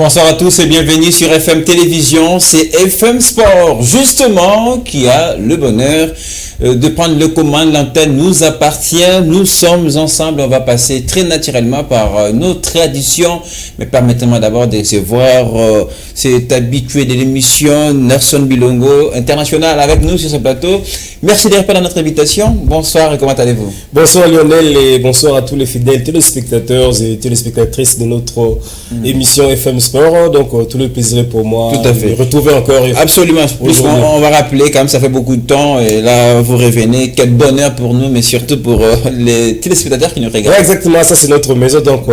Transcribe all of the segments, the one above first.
Bonsoir à tous et bienvenue sur FM Télévision, c'est FM Sport, justement, qui a le bonheur de prendre le commande. L'antenne nous appartient, nous sommes ensemble, on va passer très naturellement par nos traditions, mais permettez-moi d'abord de recevoir cet habitué de l'émission, Nelson Bilongo, international, avec nous sur ce plateau. Merci de répondre à notre invitation. Bonsoir et comment allez-vous? Bonsoir Lionel et bonsoir à tous les fidèles téléspectateurs et téléspectatrices de notre émission FM Sport. Donc tout le plaisir pour moi de retrouver encore. Absolument. On va rappeler quand même, ça fait beaucoup de temps et là vous revenez. Quel bonheur pour nous, mais surtout pour les téléspectateurs qui nous regardent. Ouais, exactement, ça c'est notre maison. Donc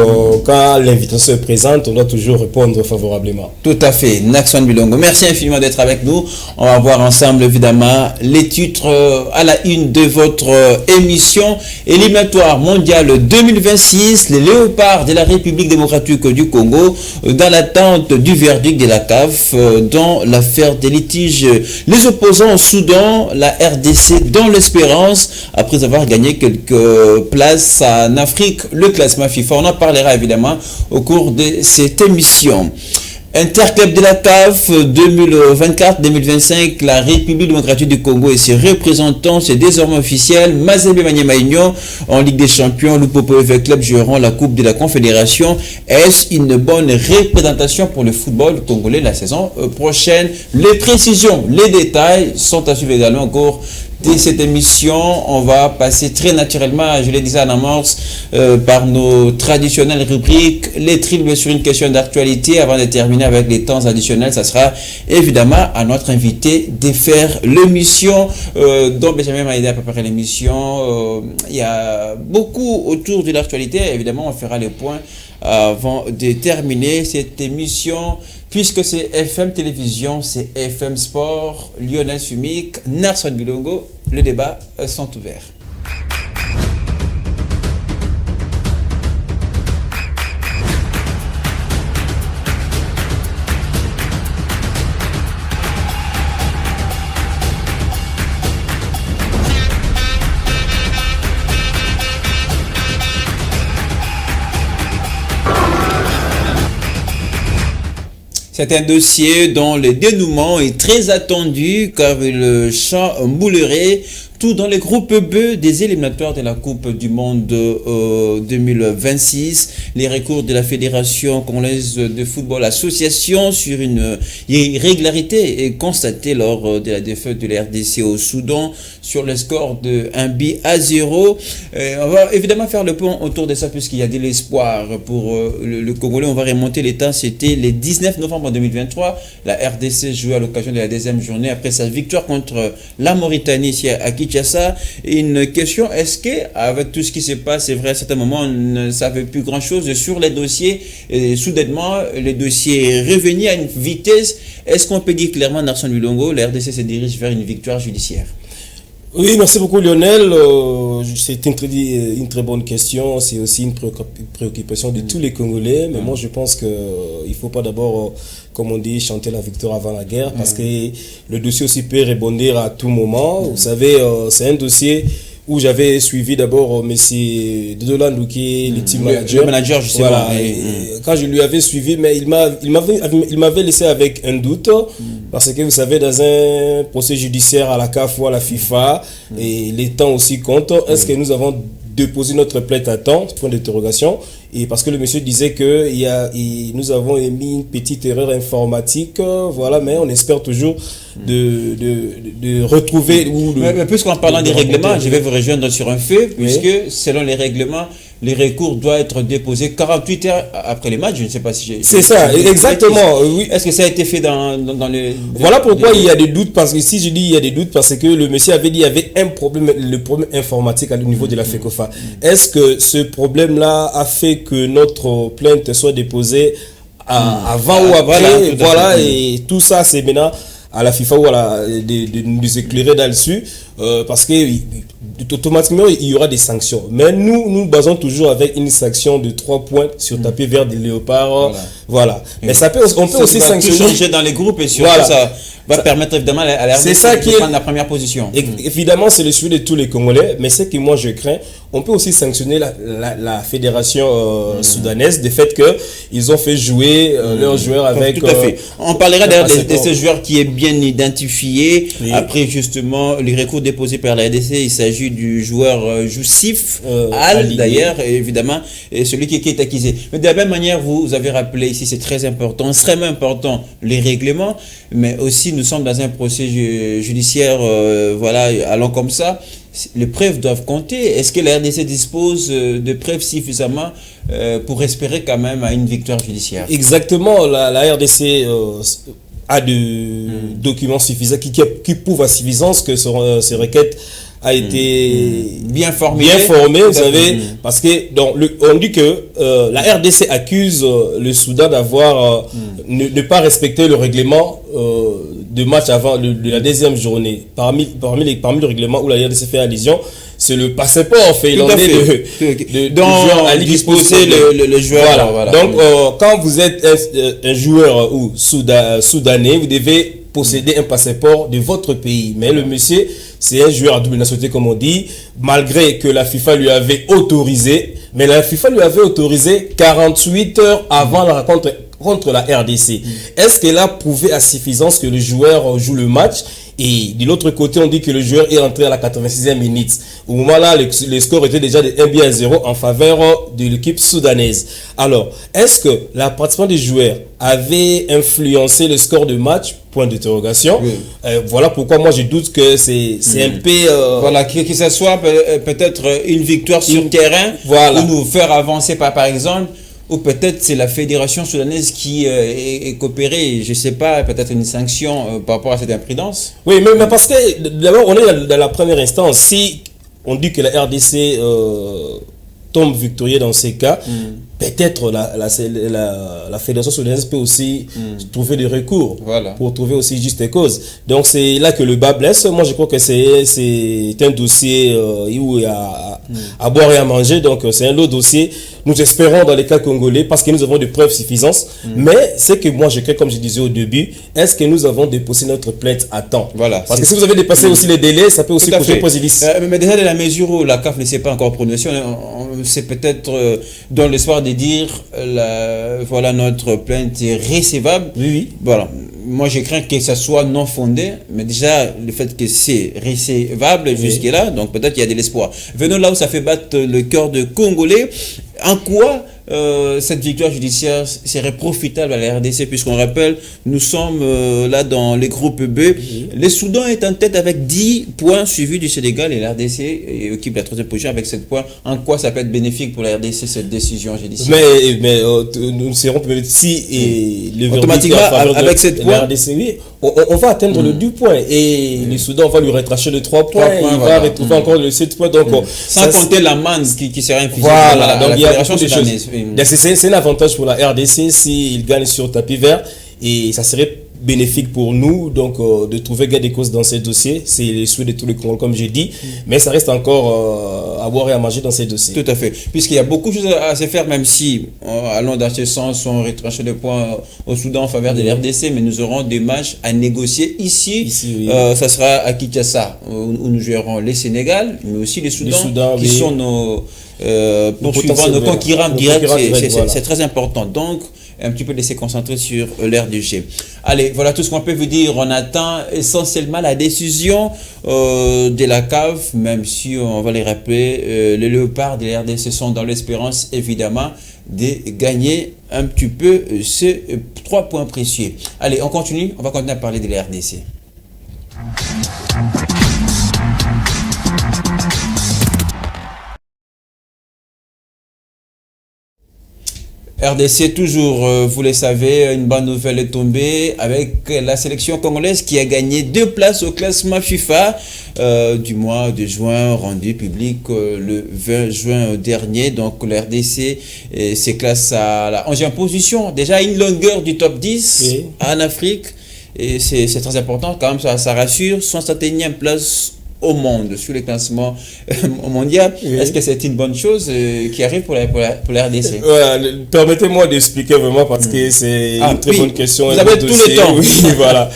quand l'invitation se présente, on doit toujours répondre favorablement. Tout à fait. Nelson Bilongo, merci infiniment d'être avec nous. On va voir ensemble évidemment les titres à la une de votre émission. Éliminatoire mondial 2026, les Léopards de la République démocratique du Congo dans l'attente du verdict de la CAF dans l'affaire des litiges les opposants au Soudan, la RDC dans l'espérance après avoir gagné quelques places en Afrique, le classement FIFA. On en parlera évidemment au cours de cette émission. Interclub de la CAF 2024-2025, la République démocratique du Congo et ses représentants, c'est désormais officiel. Mazembe Maniema Union en Ligue des Champions, Lupopo EV Club joueront la Coupe de la Confédération. Est-ce une bonne représentation pour le football congolais la saison prochaine? Les précisions, les détails sont à suivre également au cours de cette émission. On va passer très naturellement, je l'ai dit en amorce, par nos traditionnelles rubriques, les triples sur une question d'actualité. Avant de terminer avec les temps additionnels, ça sera évidemment à notre invité de faire l'émission. Donc Benjamin m'a aidé à préparer l'émission. Il y a beaucoup autour de l'actualité. Évidemment, on fera les points avant de terminer cette émission. Puisque c'est FM Télévision, c'est FM Sport, Lionel Sumic, Nelson Bilongo, les débats sont ouverts. C'est un dossier dont le dénouement est très attendu car le champ boulerait tout dans les groupes B des éliminatoires de la Coupe du Monde 2026. Les recours de la Fédération congolaise de football association sur une irrégularité est constatée lors de la défaite de la RDC au Soudan sur le score de 1-0. On va évidemment faire le point autour de ça puisqu'il y a de l'espoir pour le Congolais. On va remonter les temps. C'était le 19 novembre 2023. La RDC jouait à l'occasion de la deuxième journée après sa victoire contre la Mauritanie ici à Kinshasa. Une question, est-ce que avec tout ce qui se passe, c'est vrai à certains moments on ne savait plus grand chose sur les dossiers et soudainement les dossiers revenaient à une vitesse. Est-ce qu'on peut dire clairement, Nelson Bilongo, la RDC se dirige vers une victoire judiciaire? Oui, merci beaucoup Lionel. C'est une très bonne question. C'est aussi une préoccupation de tous les Congolais. Mais moi, je pense qu'il ne faut pas d'abord, comme on dit, chanter la victoire avant la guerre. Parce que le dossier aussi peut rebondir à tout moment. Vous savez, c'est un dossier où j'avais suivi d'abord M. Dodola Ndouké, le team manager. Le manager, je sais voilà, pas. Quand je lui avais suivi, mais il m'avait laissé avec un doute, parce que vous savez, dans un procès judiciaire à la CAF ou à la FIFA, et les temps aussi comptent, est-ce que nous avons déposé notre plainte à temps, point d'interrogation, et parce que le monsieur disait que nous avons émis une petite erreur informatique, voilà, mais on espère toujours de retrouver... Mais puisqu'en parlant des règlements, je vais vous rejoindre sur un fait, puisque selon les règlements, les recours doivent être déposés 48 heures après les matchs. Je ne sais pas si j'ai... C'est ça, exactement. Oui. Est-ce que ça a été fait dans les... Voilà pourquoi il y a des doutes, parce que si je dis il y a des doutes, parce que le monsieur avait dit qu'il y avait un problème, le problème informatique au niveau de la FECOFA. Est-ce que ce problème-là a fait que notre plainte soit déposée avant ou après? Voilà, et tout ça, c'est maintenant à la FIFA ou de nous éclairer là-dessus, parce que automatiquement il y aura des sanctions. Mais nous basons toujours avec une sanction de 3 points sur tapis vert des Léopards. Voilà. Mais on peut aussi sanctionner. Changer dans les groupes et surtout ça va permettre évidemment à la RDC de prendre la première position. Évidemment, c'est le sujet de tous les Congolais, mais ce que moi je crains, on peut aussi sanctionner la fédération soudanaise du fait qu'ils ont fait jouer leurs joueurs avec... Tout à fait. On parlera d'ailleurs de ce joueur qui est bien identifié. Oui. Après justement les recours déposés par la RDC, il s'agit du joueur Joussif Al d'ailleurs, évidemment, et celui qui est accusé. Mais de la même manière, vous avez rappelé ici, c'est très important, extrêmement important, les règlements, mais aussi nous sommes dans un procès judiciaire, voilà, allant comme ça. Les preuves doivent compter. Est-ce que la RDC dispose de preuves suffisamment pour espérer quand même à une victoire judiciaire? Exactement, la RDC a des documents suffisants qui prouvent à suffisance que ces requêtes a été bien formé, vous savez, parce que donc, on dit que la RDC accuse le Soudan d'avoir ne pas respecté le règlement de match avant de la deuxième journée. Parmi le règlement où la RDC fait allusion, c'est le passeport finlandais de joueur à disposer le joueur. Voilà. Donc, quand vous êtes un joueur ou soudanais, vous devez posséder un passeport de votre pays. Mais le monsieur, c'est un joueur à double nationalité, comme on dit, malgré que la FIFA lui avait autorisé, mais la FIFA lui avait autorisé 48 heures avant la rencontre contre la RDC. Est-ce qu'elle a prouvé à suffisance que le joueur joue le match? Et de l'autre côté, on dit que le joueur est rentré à la 86e minute. Au moment là, le score était déjà de 1-0 en faveur de l'équipe soudanaise. Alors, est-ce que la participation des joueurs avait influencé le score de match? Point d'interrogation. Oui. Voilà pourquoi moi je doute que c'est un peu... Voilà, que ce soit peut-être une victoire sur terrain, voilà, ou nous faire avancer par exemple. Ou peut-être c'est la fédération soudanaise qui est coopérée, je ne sais pas, peut-être une sanction par rapport à cette imprudence. Oui, mais parce que d'abord, on est dans la première instance. Si on dit que la RDC tombe victorieuse dans ces cas, peut-être la fédération soudanaise peut aussi trouver des recours, voilà, pour trouver aussi juste des causes. Donc c'est là que le bas blesse. Moi je crois que c'est un dossier où il y a à boire et à manger. Donc c'est un autre dossier. Nous espérons dans les cas congolais, parce que nous avons des preuves suffisantes. Mais c'est que moi je crée, comme je disais au début, est-ce que nous avons déposé notre plainte à temps? Voilà. Parce que si vous avez dépassé aussi les délais, ça peut aussi poser préjudice. Mais déjà, dans la mesure où la CAF ne s'est pas encore prononcée, c'est peut-être dans l'espoir de dire voilà, notre plainte est recevable. Oui. Voilà. Moi, je crains que ça soit non fondé, mais déjà, le fait que c'est recevable jusque-là, donc peut-être qu'il y a de l'espoir. Venons là où ça fait battre le cœur de Congolais. En quoi cette victoire judiciaire serait profitable à la RDC, puisqu'on rappelle, nous sommes là dans les groupes B. Le Soudan est en tête avec 10 points, suivi du Sénégal, et la RDC occupe la 3e position avec 7 points. En quoi ça peut être bénéfique pour la RDC, cette décision judiciaire? Mais nous serons si le automatiquement avec 7 points, la RDC, oui, on va atteindre le 10 points, et le Soudan va lui retracher de 3 points, il va retrouver encore le 7 points. Donc, sans compter l'amende qui sera infligée à la fédération soudanaise. C'est un avantage pour la RDC s'il gagne sur tapis vert, et ça serait bénéfique pour nous donc de trouver gain de cause dans ces dossiers. C'est le souhait de tous les Congolais, comme j'ai dit, mais ça reste encore à boire et à manger dans ces dossiers. Tout à fait, puisqu'il y a beaucoup de choses à se faire, même si allons dans ce sens, on retranche des points au Soudan en faveur de l'RDC, mais nous aurons des matchs à négocier ici oui. Ça sera à Kinshasa où nous jouerons les Sénégal, mais aussi les Soudan qui sont nos poursuivants, nos concurrents directs. C'est très important, donc un petit peu laisser concentrer sur l'RDG. Allez, voilà tout ce qu'on peut vous dire. On attend essentiellement la décision de la CAF, même si on va les rappeler, les léopards de l'RDC sont dans l'espérance évidemment de gagner un petit peu ces 3 points précieux. Allez, on continue, on va continuer à parler de l'RDC. RDC toujours, vous le savez, une bonne nouvelle est tombée avec la sélection congolaise qui a gagné 2 places au classement FIFA du mois de juin, rendu public le 20 juin dernier. Donc la RDC se classe à la 11e position, déjà une longueur du top 10 en Afrique, et c'est très important quand même, ça rassure. 61e place au monde, sur le classement mondial. Oui. Est-ce que c'est une bonne chose qui arrive pour la RDC? Permettez-moi d'expliquer vraiment parce que c'est une très bonne question. Vous avez tout le temps. Oui, voilà.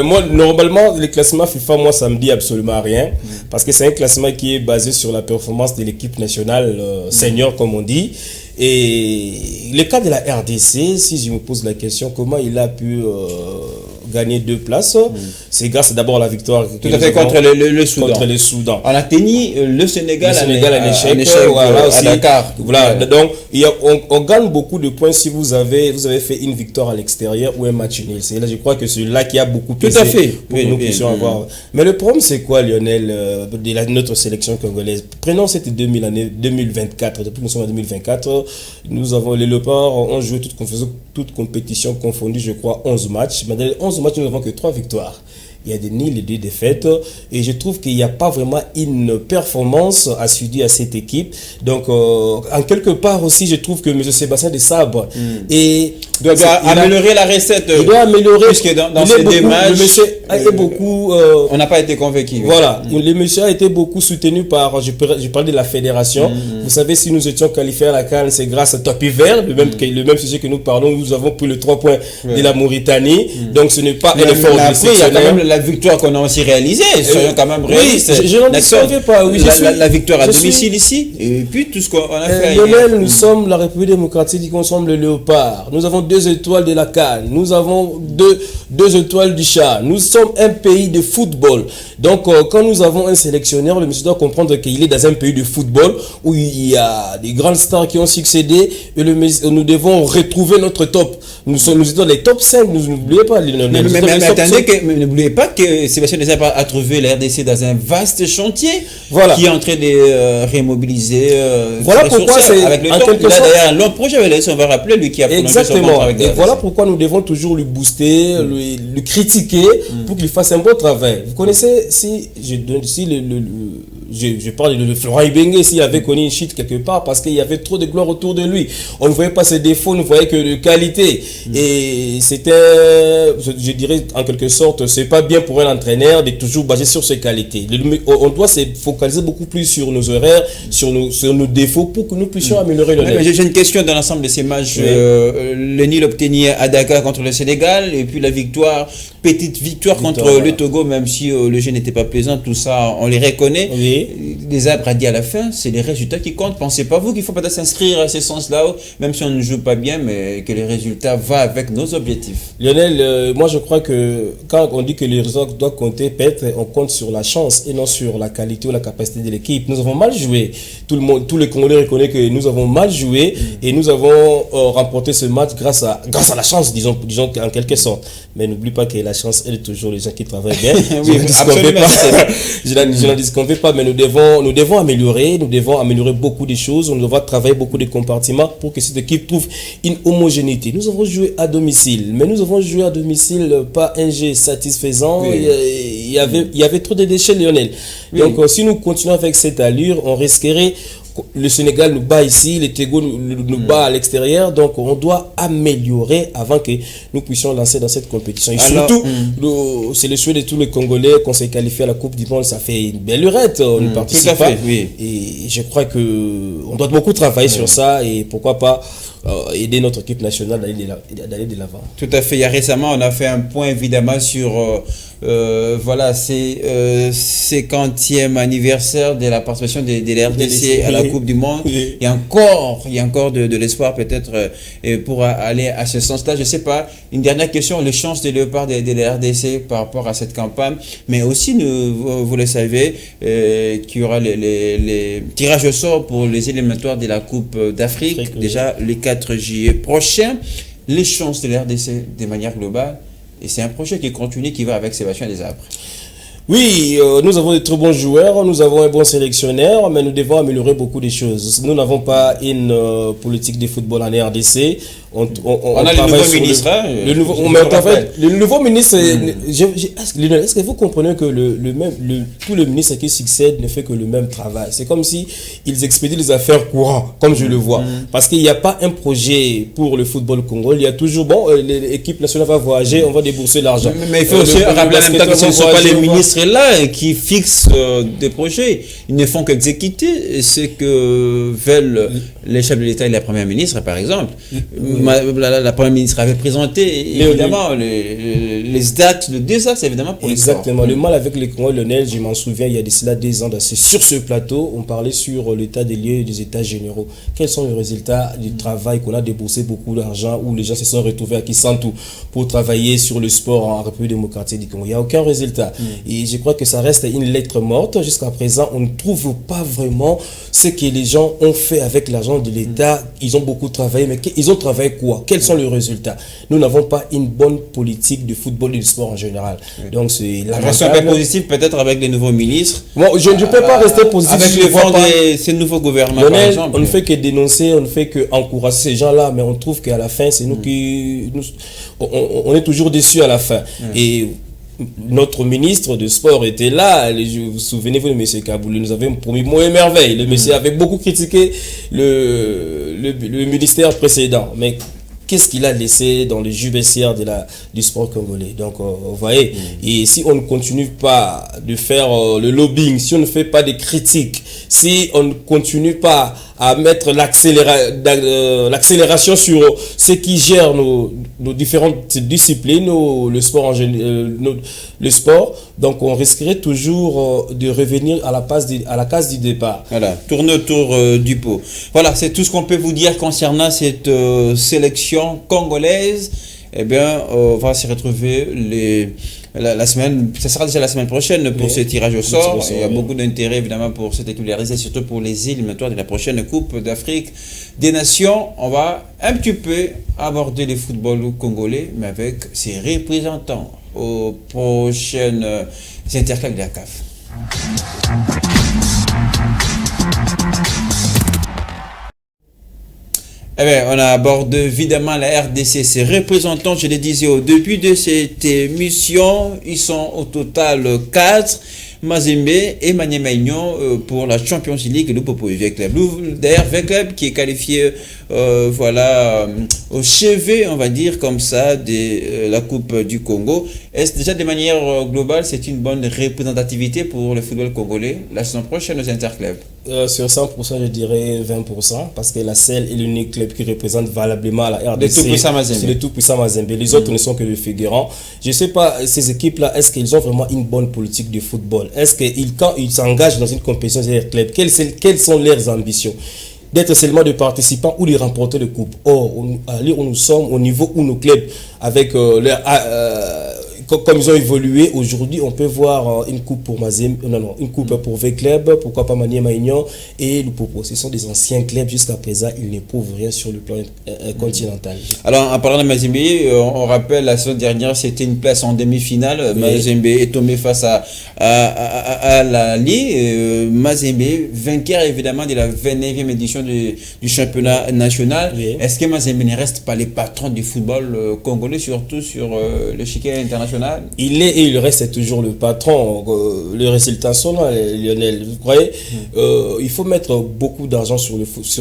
Moi, normalement, le classement FIFA, moi, ça me dit absolument rien parce que c'est un classement qui est basé sur la performance de l'équipe nationale senior, comme on dit. Et le cas de la RDC, si je me pose la question, comment il a pu gagner 2 places, c'est grâce d'abord à la victoire tout à fait contre le Soudan. Contre le Soudan. On a tenu le Sénégal à l'échec, voilà, aussi. À Dakar. Voilà. Donc on gagne beaucoup de points si vous avez fait une victoire à l'extérieur ou un match nul. C'est là, je crois que c'est là qui a beaucoup pesé. Tout à fait. Pour que nous puissions avoir. Mais le problème, c'est quoi, Lionel, de notre sélection congolaise? Prenons cette année 2024. Depuis que nous sommes en 2024, nous avons les Léopards ont joué toute compétition confondue, je crois, 11 matchs. Mais dans les 11 matchs, nous n'avons que 3 victoires. Il y a des nuls et des défaites. Et je trouve qu'il n'y a pas vraiment une performance assidue à cette équipe. Donc, en quelque part aussi, je trouve que M. Sébastien Desabre doit améliorer la recette. Il doit améliorer. Puisque dans ces démarches, le monsieur a été beaucoup... on n'a pas été convaincu. Voilà. Le monsieur a été beaucoup soutenu par... Je parle de la fédération. Vous savez, si nous étions qualifiés à la CAN, c'est grâce à Tapis Vert, le même sujet que nous parlons. Nous avons pris le 3 points de la Mauritanie. Donc, ce n'est pas un effort exceptionnel. La victoire qu'on a aussi réalisée, soyons quand même réalistes. Oui, je n'en disconviens pas. Oui, la victoire à domicile ici, et puis tout ce qu'on a fait. Lionel, nous sommes la République démocratique, nous sommes le Léopard. Nous avons 2 étoiles de la CAN. Nous avons deux étoiles du Chat. Nous sommes un pays de football. Donc, quand nous avons un sélectionneur, le monsieur doit comprendre qu'il est dans un pays de football où il y a des grandes stars qui ont succédé et nous devons retrouver notre top. Nous sommes dans les top 5, n'oubliez pas. Mais attendez, n'oubliez pas que Sébastien Desabre a trouvé la RDC dans un vaste chantier qui est en train de remobiliser. Voilà pourquoi c'est avec le temps. Il a d'ailleurs un long projet avec on va rappeler lui qui a prolongé son contrat avec la RDC. Voilà pourquoi nous devons toujours le booster, le critiquer pour qu'il fasse un bon travail. Vous connaissez, je parle de Florent Ibenge, s'il avait connu une chute quelque part parce qu'il y avait trop de gloire autour de lui. On ne voyait pas ses défauts, on ne voyait que de qualité. Et c'était, je dirais en quelque sorte, c'est pas bien pour un entraîneur de toujours baser sur ses qualités. On doit se focaliser beaucoup plus sur nos horaires, sur nos défauts pour que nous puissions améliorer le niveau. J'ai une question dans l'ensemble de ces matchs. Le Nil obtenu à Dakar contre le Sénégal et puis la petite victoire contre le Togo, même si le jeu n'était pas plaisant, tout ça, on les reconnaît. Desabre a dit à la fin, c'est les résultats qui comptent. Pensez pas vous qu'il faut peut-être s'inscrire à ce sens-là, même si on ne joue pas bien, mais que les résultats vont avec nos objectifs. Lionel, moi je crois que quand on dit que les résultats doivent compter, peut-être on compte sur la chance et non sur la qualité ou la capacité de l'équipe. Nous avons mal joué. Tous les Congolais reconnaissent que nous avons mal joué et nous avons remporté ce match grâce à la chance, disons en quelque sorte. Mais n'oublie pas que la chance, elle est toujours les gens qui travaillent bien. Oui, je n'en disconviens pas, mais nous devons améliorer beaucoup de choses. Nous devons travailler beaucoup de compartiments pour que cette équipe trouve une homogénéité. Nous avons joué à domicile, mais nous avons joué à domicile pas un jeu satisfaisant. Il y avait trop de déchets, Lionel. Donc, si nous continuons avec cette allure, on risquerait le Sénégal nous bat ici, le Togo nous bat à l'extérieur, donc on doit améliorer avant que nous puissions lancer dans cette compétition. Et surtout, c'est le souhait de tous les Congolais qu'on s'est qualifié à la Coupe du Monde, ça fait une belle lurette, on ne participe pas. Et je crois qu'on doit beaucoup travailler sur ça et pourquoi pas aider notre équipe nationale d'aller de l'avant. Tout à fait. Il y a récemment, on a fait un point évidemment sur c'est 50e anniversaire de la participation de la RDC à la Coupe du Monde. Il y a encore de l'espoir peut-être pour aller à ce sens-là. Je ne sais pas. Une dernière question, les chances des Léopards de la RDC par rapport à cette campagne, mais aussi vous le savez qu'il y aura les tirages au sort pour les éliminatoires de la Coupe d'Afrique, déjà le 4 juillet prochain. Les chances de la RDC de manière globale. Et c'est un projet qui continue, qui va avec Sébastien Desabre. Oui, nous avons de très bons joueurs, nous avons un bon sélectionneur, mais nous devons améliorer beaucoup de choses. Nous n'avons pas une politique de football en RDC. On a le nouveau ministre. Le nouveau ministre, est-ce que vous comprenez que tout le ministre qui succède ne fait que le même travail? C'est comme si ils expédient les affaires courantes, comme je le vois. Parce qu'il n'y a pas un projet pour le football congolais. Il y a toujours, l'équipe nationale va voyager, on va débourser l'argent. Mais il faut aussi rappeler en même temps que ce ne sont pas les ministres-là qui fixent des projets. Ils ne font qu'exécuter ce que veulent les chefs de l'État et la première ministre, par exemple. La première ministre avait présenté, évidemment, les actes, le désastre, évidemment, pour les sports. Exactement. Le mal avec les Congolais, Lionel, je m'en souviens, il y a de cela 2 ans, sur ce plateau, on parlait sur l'état des lieux des états généraux. Quels sont les résultats du travail qu'on a déboursé beaucoup d'argent, où les gens se sont retrouvés à Kisantu pour travailler sur le sport en République démocratique du Congo? Il n'y a aucun résultat. Et je crois que ça reste une lettre morte. Jusqu'à présent, on ne trouve pas vraiment ce que les gens ont fait avec l'argent de l'État. Ils ont beaucoup travaillé, mais ils ont travaillé quoi? Quels sont les résultats? Nous n'avons pas une bonne politique de football et de sport en général. Donc c'est la version un peu positive peut-être avec les nouveaux ministres. Bon, je ne peux pas rester positif avec le vent de ces nouveaux gouvernements. Lionel, par exemple, on ne fait que dénoncer, on ne fait que encourager ces gens-là, mais on trouve qu'à la fin, c'est nous qui on est toujours déçus à la fin. Et notre ministre de sport était là. Vous souvenez-vous de M. Kaboulou, nous avions promis mot et merveille. Le monsieur avait beaucoup critiqué le ministère précédent. Mais qu'est-ce qu'il a laissé dans le jus vestiaire du sport congolais? Donc, vous voyez, et si on ne continue pas de faire le lobbying, si on ne fait pas de critiques, si on ne continue pas à mettre l'accélération sur ce qui gère nos différentes disciplines, le sport le sport, donc on risquerait toujours de revenir à la case du départ. Voilà, tourner autour du pot. Voilà, c'est tout ce qu'on peut vous dire concernant cette sélection congolaise. Eh bien, on va se retrouver la semaine, ça sera déjà la semaine prochaine pour ce tirage au sort. Il y a beaucoup d'intérêt évidemment pour cette équipe réalisée, surtout pour les éliminatoires de la prochaine Coupe d'Afrique des Nations. On va un petit peu aborder le football congolais, mais avec ses représentants aux prochaines interclubs de la CAF. Eh bien, on aborde évidemment la RDC. Ses représentants, je le disais au début de cette émission, ils sont au total 4. Mazembe et Maniema Union pour la Champions League, le Popo V-Club. D'ailleurs, V-Club qui est qualifié au chevet, on va dire comme ça, de la Coupe du Congo. Est-ce déjà de manière globale, c'est une bonne représentativité pour le football congolais la saison prochaine aux interclubs? Sur 100%, je dirais 20%, parce que la CEL est l'unique club qui représente valablement la RDC. C'est le tout-puissant Mazembe. Les autres ne sont que les figurants. Je ne sais pas, ces équipes-là, est-ce qu'ils ont vraiment une bonne politique de football? Est-ce que quand ils s'engagent dans une compétition des clubs, quelles sont leurs ambitions? D'être seulement des participants ou de remporter le coupe? Or, où nous sommes, au niveau où nos clubs, avec comme ils ont évolué, aujourd'hui, on peut voir une coupe pour une coupe pour V-Club, pourquoi pas Maniema Union et le Popo. Ce sont des anciens clubs, jusqu'à présent, ils ne prouvent rien sur le plan continental. Alors, en parlant de Mazembe, on rappelle, la saison dernière, c'était une place en demi-finale. Oui. Mazembe est tombé face à la Ligue. Mazembe, vainqueur évidemment de la 29e édition du championnat national. Oui. Est-ce que Mazembe ne reste pas les patrons du football congolais, surtout sur l'échiquier international? Il est et il reste toujours le patron. Les résultats sont là, Lionel. Vous croyez? Il faut mettre beaucoup d'argent sur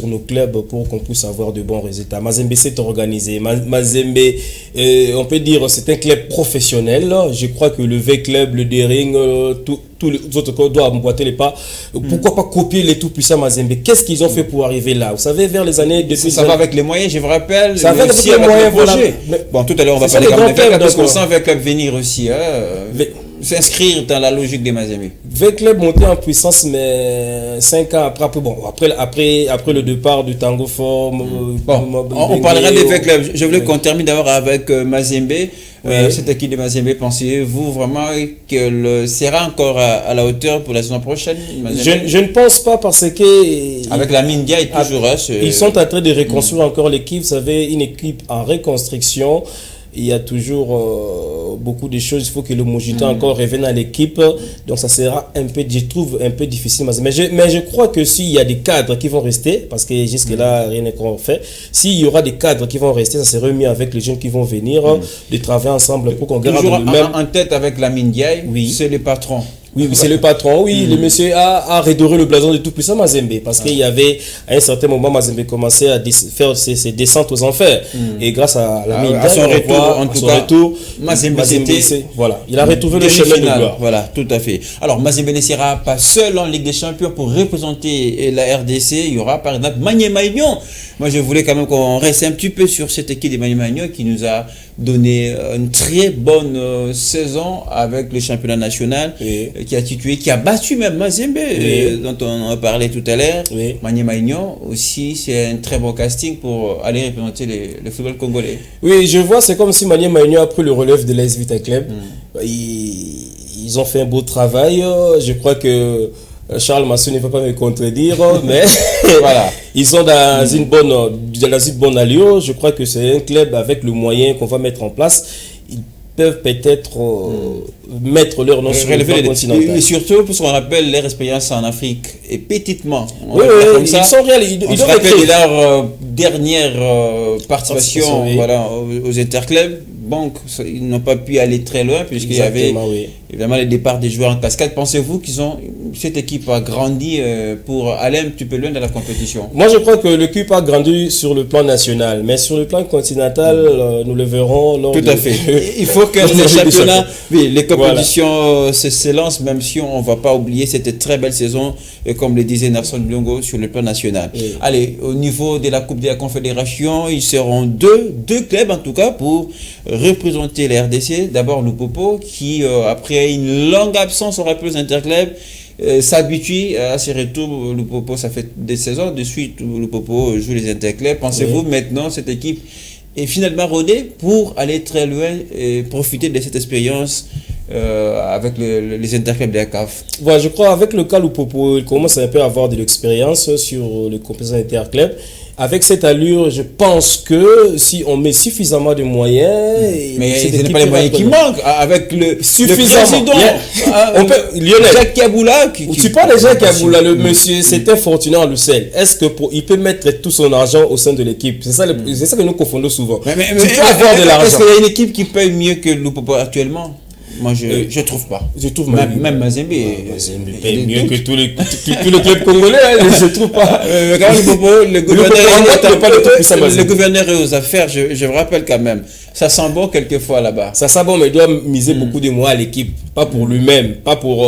nos clubs pour qu'on puisse avoir de bons résultats. Mazembe s'est organisé. Mazembe, on peut dire, c'est un club professionnel. Je crois que le V-Club, le Dering, tous les autres clubs doivent emboîter les pas. Pourquoi pas copier les tout-puissants Mazembe? Qu'est-ce qu'ils ont fait pour arriver là? Vous savez, vers les années... Ça va avec les moyens, je vous rappelle. Ça va avec les moyens, voilà. Bon, tout à l'heure, on va parler de V-Club, parce qu'on sent V-Club venir aussi, s'inscrire dans la logique des Mazembe. V-Club monté en puissance, mais 5 ans après le départ du Tango Form. On parlera des V-Club. Je voulais qu'on termine d'abord avec Mazembe. Cette équipe de Mazembe, pensez-vous vraiment qu'elle sera encore à la hauteur pour la saison prochaine? Je ne pense pas, parce que... Avec la Mindia et toujours... ils sont en train de reconstruire encore l'équipe. Vous savez, une équipe en reconstruction. il y a toujours beaucoup de choses. Il faut que le Mojito encore revienne à l'équipe. Donc ça sera un peu, je trouve, un peu difficile. Mais je crois que s'il y a des cadres qui vont rester, parce que jusque-là, rien n'est encore fait, s'il y aura des cadres qui vont rester, ça serait mieux avec les jeunes qui vont venir, de travailler ensemble pour qu'on garde le même. En tête avec Lamine Ndiaye, c'est le patron. Oui, c'est le patron. Oui, le monsieur a redoré le blason de tout puissant Mazembe, parce qu'il y avait, à un certain moment, Mazembe commençait à faire ses descentes aux enfers. Et grâce à Lamine Ndiaye, à son retour, Mazembe voilà, il a retrouvé le chemin de gloire. Voilà, tout à fait. Alors, Mazembe ne sera pas seul en Ligue des Champions pour représenter la RDC. Il y aura par exemple Maniema Union. Moi, je voulais quand même qu'on reste un petit peu sur cette équipe de Maniema Union qui nous a donné une très bonne saison avec le championnat national, qui a titulé, qui a battu même Mazembe, dont on a parlé tout à l'heure. Maniema Union aussi, c'est un très bon casting pour aller représenter le football congolais. Oui, je vois, c'est comme si Maniema Union a pris le relève de l'AS Vita Club. Ils ont fait un beau travail. Je crois que Charles Massou ne peut pas me contredire, mais voilà, ils sont dans une bonne allure. Je crois que c'est un club avec le moyen qu'on va mettre en place. Ils peuvent peut-être mettre leur nom sur le plan continental. Et surtout, parce qu'on rappelle leur expérience en Afrique, et petitement. Ils sont réels. On se rappelle de leur dernière participation aux interclubs. Bon, ils n'ont pas pu aller très loin puisqu'il y avait évidemment les départs des joueurs en cascade. Pensez-vous cette équipe a grandi pour aller un petit peu loin dans la compétition? Moi, je crois que l'équipe a grandi sur le plan national, mais sur le plan continental, nous le verrons lors Tout à fait. Il faut que les championnats, les compétitions se lancent, même si on ne va pas oublier cette très belle saison, comme le disait Nelson Blongo, sur le plan national. Allez, au niveau de la Coupe de la Confédération, ils seront deux clubs en tout cas pour représenter la RDC. D'abord Lupopo qui après une longue absence au rappel aux interclubs s'habitue à ses retours. Lupopo, ça fait des saisons de suite où Lupopo joue les interclubs. Pensez-vous maintenant cette équipe est finalement rodée pour aller très loin et profiter de cette expérience avec les interclubs de la CAF? Voilà, je crois avec le cas Lupopo, il commence un peu à avoir de l'expérience sur les compétitions interclubs. Avec cette allure, je pense que si on met suffisamment de moyens... Mais ce n'est pas les moyens qui manquent. Avec le président, Lionel Jacques Kaboula... Tu parles de Jacques Kaboula, le monsieur, c'était Fortunat Lucel. Est-ce qu'il peut mettre tout son argent au sein de l'équipe? C'est ça que nous confondons souvent. Tu peux avoir de l'argent. Est-ce qu'il y a une équipe qui paye mieux que Lupopo actuellement? Moi, je trouve pas. Je trouve même Mazembe paye mieux que tous les clubs congolais. Je trouve pas. Le gouverneur est aux affaires. Je vous rappelle quand même. Ça sent bon quelquefois là-bas. Ça sent bon, mais il doit miser beaucoup de mois à l'équipe. Pas pour lui-même, pas pour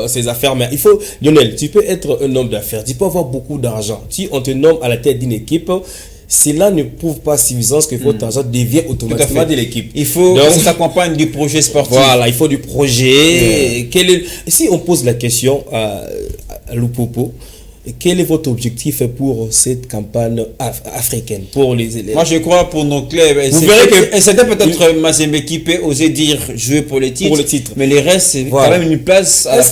ses affaires. Mais il faut, Lionel, tu peux être un homme d'affaires. Tu peux avoir beaucoup d'argent. Si on te nomme à la tête d'une équipe, cela ne prouve pas suffisance que votre argent devient automatiquement de l'équipe. Il faut que ça s'accompagne du projet sportif. Voilà, il faut du projet. Si on pose la question à Lupopo, quel est votre objectif pour cette campagne africaine pour les élèves? Moi, je crois pour nos clubs. Vous verrez que c'était peut-être Mazembe qui peut oser dire jouer pour les titres. Mais les restes, c'est quand même une place à la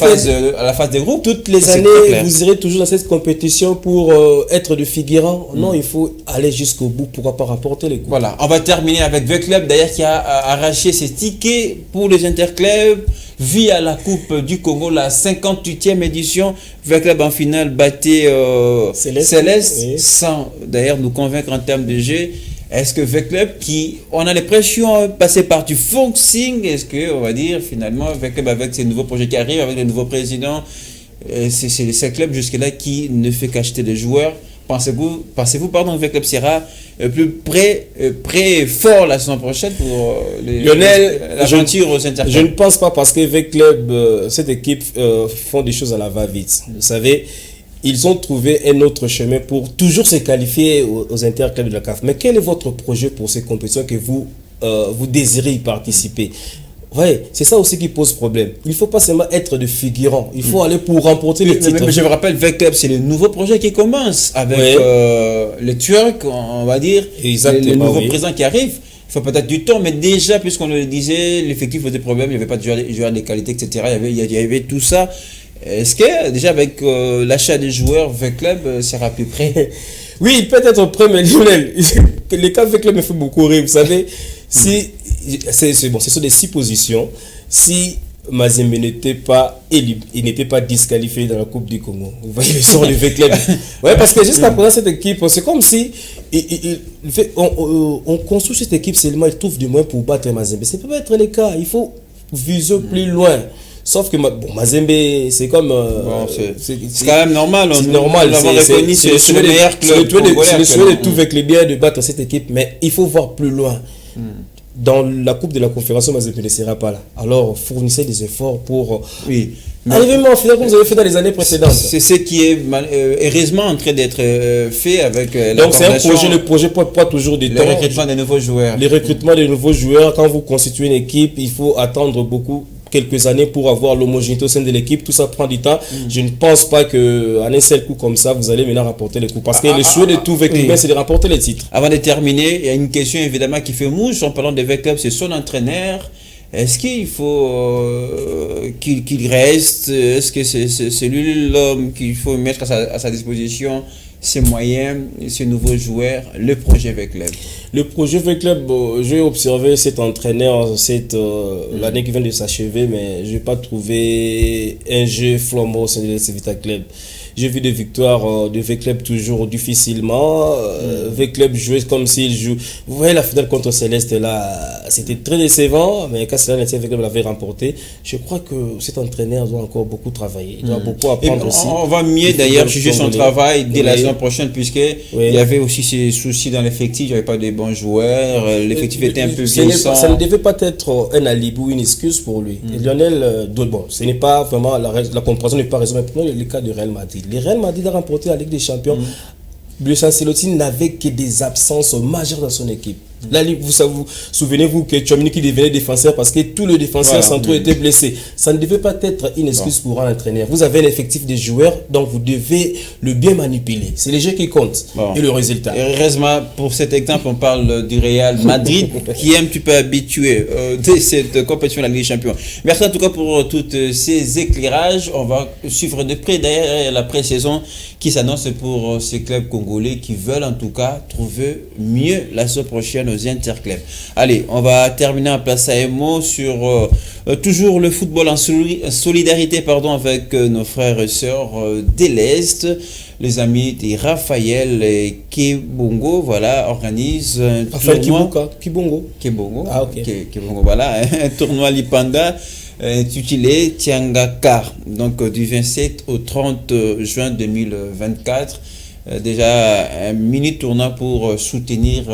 phase des groupes. Toutes les années, vous irez toujours dans cette compétition pour être de figurant. Non, il faut aller jusqu'au bout. Pourquoi pas rapporter les coups? Voilà. On va terminer avec V Club, d'ailleurs, qui a arraché ses tickets pour les interclubs via la Coupe du Congo, la 58e édition. V Club en finale battait Céleste sans d'ailleurs nous convaincre en termes de jeu. Est-ce que V Club, qui on a l'impression passer par du foncing, est-ce que on va dire finalement V Club avec ses nouveaux projets qui arrivent, avec les nouveaux présidents, c'est ce club jusque-là qui ne fait qu'acheter des joueurs? Pensez-vous que V Club sera plus prêt fort la saison prochaine pour l'aventure aux interclubs? Je ne pense pas, parce que V Club, cette équipe font des choses à la va-vite. Vous savez, ils ont trouvé un autre chemin pour toujours se qualifier aux interclubs de la CAF. Mais quel est votre projet pour ces compétitions que vous désirez y participer? Ouais, c'est ça aussi qui pose problème. Il ne faut pas seulement être de figurant. Il faut aller pour remporter les titres. Mais je me rappelle, V Club, c'est le nouveau projet qui commence avec les Turcs, on va dire. Le nouveau président qui arrive. Il faut peut-être du temps, mais déjà, puisqu'on le disait, l'effectif faisait problème, il n'y avait pas de joueurs de qualité, etc. Il y avait tout ça. Est-ce que déjà avec l'achat des joueurs, V Club sera plus prêt? Oui, peut-être prêt, mais Lionel, les cas V Club me font beaucoup rire, vous savez. Si, c'est bon, ce sont des suppositions. Si Mazembe n'était pas élu, il n'était pas disqualifié dans la Coupe du Congo. Vous voyez le sort du V-Club. Ouais, parce que jusqu'à présent, cette équipe, c'est comme si on construit cette équipe seulement, il trouve du moins pour battre Mazembe. Ça ne peut pas être le cas. Il faut viser plus loin. Sauf que Mazembe, c'est comme. C'est quand même normal. C'est normal. C'est le meilleur club. C'est le souhait de tout avec les biens de battre cette équipe, mais il faut voir plus loin. Dans la Coupe de la Confédération, Mazembe ne sera pas là. Alors, fournissez des efforts pour arriver en finale comme vous avez fait dans les années précédentes. C'est ce qui est heureusement en train d'être fait avec donc, c'est un projet. Le projet prend toujours du temps. Le recrutement des nouveaux joueurs. Les recrutements des nouveaux joueurs, quand vous constituez une équipe, il faut attendre quelques années pour avoir l'homogénéité au sein de l'équipe. Tout ça prend du temps. Je ne pense pas qu'en un seul coup comme ça, vous allez maintenant rapporter les coups. Parce que le souhait de tout V-Club, c'est de rapporter les titres. Avant de terminer, il y a une question évidemment qui fait mouche. En parlant de V-Club, c'est son entraîneur. Est-ce qu'il faut qu'il reste? Est-ce que c'est lui l'homme qu'il faut mettre à sa disposition, ses moyens, ses nouveaux joueurs, le projet V-Club? Le projet V-Club, j'ai observé cet entraîneur l'année qui vient de s'achever, mais je n'ai pas trouvé un jeu flambant au sein de l'SC Vita Club. J'ai vu des victoires de V-Club toujours difficilement. V-Club jouait comme s'il joue. Vous voyez la finale contre Céleste là, c'était très décevant, mais quand Céleste V-Club l'avait remporté, je crois que cet entraîneur doit encore beaucoup travailler. Il doit beaucoup apprendre aussi. On va mieux d'ailleurs juger son travail dès la saison prochaine, puisqu'il y avait aussi ces soucis dans l'effectif, il n'y avait pas de bons joueurs, l'effectif était un peu vieillissant. Ça ne devait pas être un alibi ou une excuse pour lui. Et Lionel, bon, ce n'est pas vraiment la comparaison n'est pas raison, mais pour le cas du Real Madrid. Le Real Madrid a remporté la Ligue des Champions. Luis Ancelotti n'avait que des absences majeures dans son équipe. Là, vous souvenez-vous que Tchouaméni qui devenait défenseur parce que tous les défenseurs centraux étaient blessés. Ça ne devait pas être une excuse pour un entraîneur. Vous avez un effectif de joueurs, donc vous devez le bien manipuler. C'est les jeux qui comptent et le résultat. Heureusement, pour cet exemple, on parle du Real Madrid qui est un petit peu habitué de cette compétition de la Ligue des Champions. Merci en tout cas pour tous ces éclairages. On va suivre de près derrière la pré-saison qui s'annonce pour ces clubs congolais qui veulent en tout cas trouver mieux la saison prochaine aux interclubs. Allez, on va terminer en place à un mot sur toujours le football en solidarité avec nos frères et sœurs de l'Est. Les amis de Raphaël et Kibongo, voilà, organisent un tournoi. Kibongo. Ah, ok. Kibongo, voilà, un tournoi Lipanda intitulé Tiangakar, donc du 27 au 30 juin 2024. Déjà un mini tournoi pour soutenir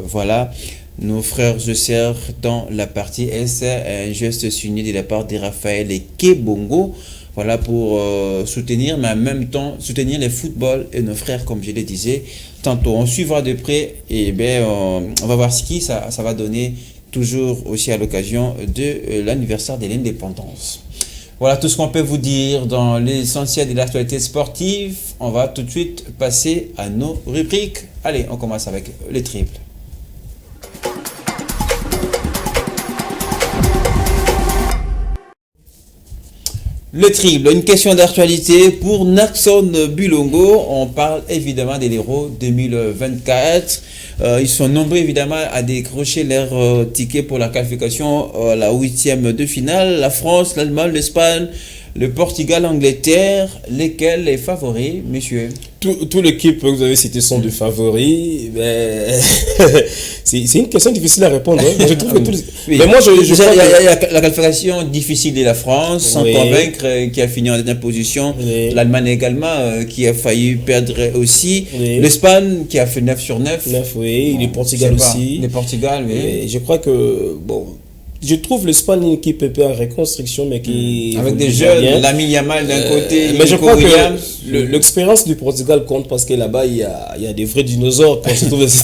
voilà nos frères et sœurs dans la partie S, un geste signé de la part de Raphaël et Kebongo, voilà, pour soutenir, mais en même temps soutenir le football et nos frères, comme je le disais tantôt. On suivra de près et on va voir ce qui ça va donner, toujours aussi à l'occasion de l'anniversaire de l'indépendance. Voilà tout ce qu'on peut vous dire dans l'essentiel de l'actualité sportive. On va tout de suite passer à nos rubriques. Allez, on commence avec les triples. Le triple, une question d'actualité pour Naxon Bulongo. On parle évidemment des héros 2024. Ils sont nombreux évidemment à décrocher leur ticket pour la qualification à la 8e de finale. La France, l'Allemagne, l'Espagne, le Portugal, l'Angleterre. Lesquels les favoris, monsieur? Toute l'équipe que vous avez cité sont des favoris. C'est une question difficile à répondre. Hein. Je trouve que mais moi, il y a la qualification difficile de la France, sans convaincre, qui a fini en dernière position. L'Allemagne également, qui a failli perdre aussi. L'Espagne, qui a fait 9 sur 9. Le Portugal aussi. Le Portugal, oui. Je crois que, je trouve l'Espagne une équipe en reconstruction, mais qui... Avec des jeunes, Lamine Yamal d'un côté, mais je crois que l'expérience du Portugal compte parce que là-bas, il y a des vrais dinosaures.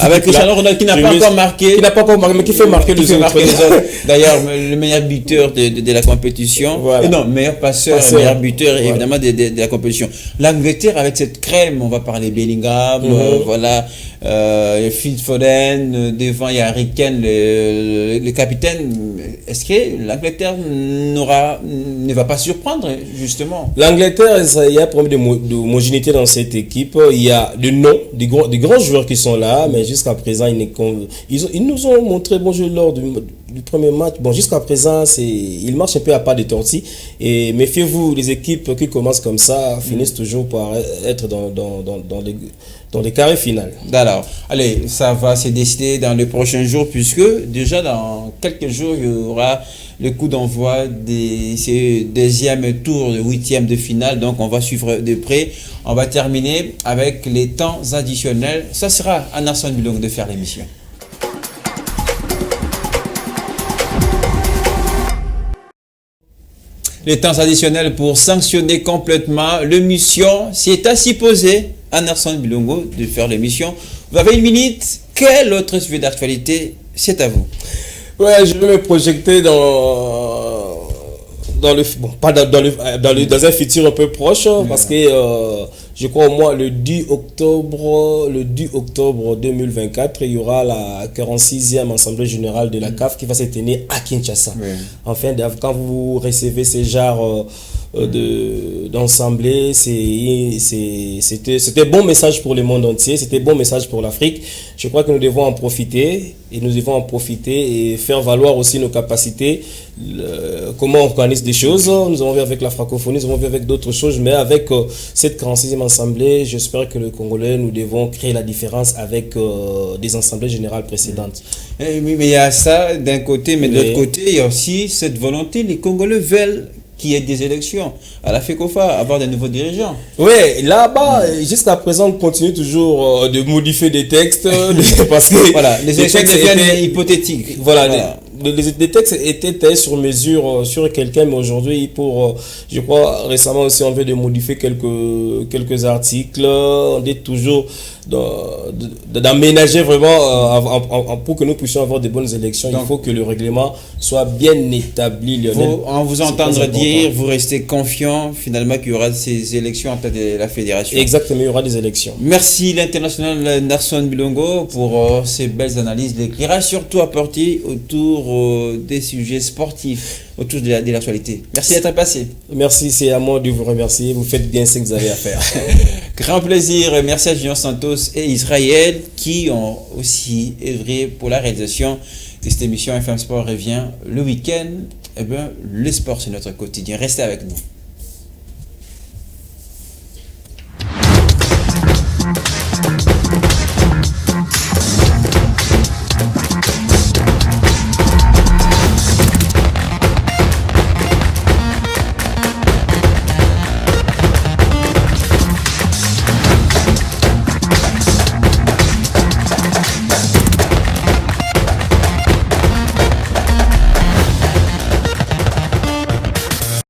Avec Cristiano Ronaldo qui n'a pas encore marqué. Mais qui fait marquer les autres. D'ailleurs, le meilleur buteur de la compétition. Voilà. Non, meilleur passeur, meilleur buteur, voilà. Évidemment, de la compétition. L'Angleterre, avec cette crème, on va parler Bellingham, voilà. Phil Foden, devant il y a Harry Kane, le capitaine, est-ce que l'Angleterre ne va pas surprendre, justement? L'Angleterre, il y a un problème d'homogénéité dans cette équipe. Il y a des noms, des grands joueurs qui sont là, mais jusqu'à présent, ils nous ont montré bon jeu lors du premier match. Bon, jusqu'à présent, ils marchent un peu à pas de tortilles. Et méfiez-vous, les équipes qui commencent comme ça finissent toujours par être dans les carrés finales. Alors, allez, ça va se décider dans les prochains jours, puisque déjà dans quelques jours, il y aura le coup d'envoi ces deuxième tour de huitième de finale. Donc, on va suivre de près. On va terminer avec les temps additionnels. Ça sera à Narsson Bilong de faire l'émission. Les temps additionnels pour sanctionner complètement l'émission. C'est ainsi posé à Narsson Bilongo de faire l'émission. Vous avez une minute. Quel autre sujet d'actualité? C'est à vous. Ouais, je vais me projeter dans un futur un peu proche, parce que je crois au moins le 10 octobre 2024, il y aura la 46e Assemblée Générale de la CAF qui va se tenir à Kinshasa. Enfin, quand vous recevez ces genres d'assemblée, c'était bon message pour le monde entier, c'était bon message pour l'Afrique. Je crois que nous devons en profiter et faire valoir aussi nos capacités, comment on organise des choses. Nous avons vu avec la francophonie, nous avons vu avec d'autres choses, mais avec cette 46e assemblée, j'espère que les Congolais, nous devons créer la différence avec des assemblées générales précédentes. Mais il y a ça d'un côté, mais de l'autre côté, il y a aussi cette volonté, les Congolais veulent qu'il y ait des élections à la FECOFA, avoir de nouveaux dirigeants. Oui, là-bas, jusqu'à présent, on continue toujours de modifier des textes, parce que voilà, les élections deviennent hypothétiques. Voilà. Les textes étaient sur mesure sur quelqu'un, mais aujourd'hui, je crois, récemment aussi, on veut de modifier quelques articles. On dit toujours d'aménager vraiment pour que nous puissions avoir de bonnes élections. Donc, il faut que le règlement soit bien établi, Lionel. En vous entendre dire, vous restez confiant finalement qu'il y aura ces élections en tête de la fédération. Exactement, il y aura des élections. Merci l'international Narsson Bilongo pour ces belles analyses, l'éclairage surtout apporté autour des sujets sportifs, autour de l'actualité. Merci d'être passé. Merci, c'est à moi de vous remercier. Vous faites bien ce que vous avez à faire. Grand plaisir. Merci à Junior Santos et Israël qui ont aussi œuvré pour la réalisation de cette émission. FM Sport revient le week-end. Eh bien, le sport, c'est notre quotidien. Restez avec nous.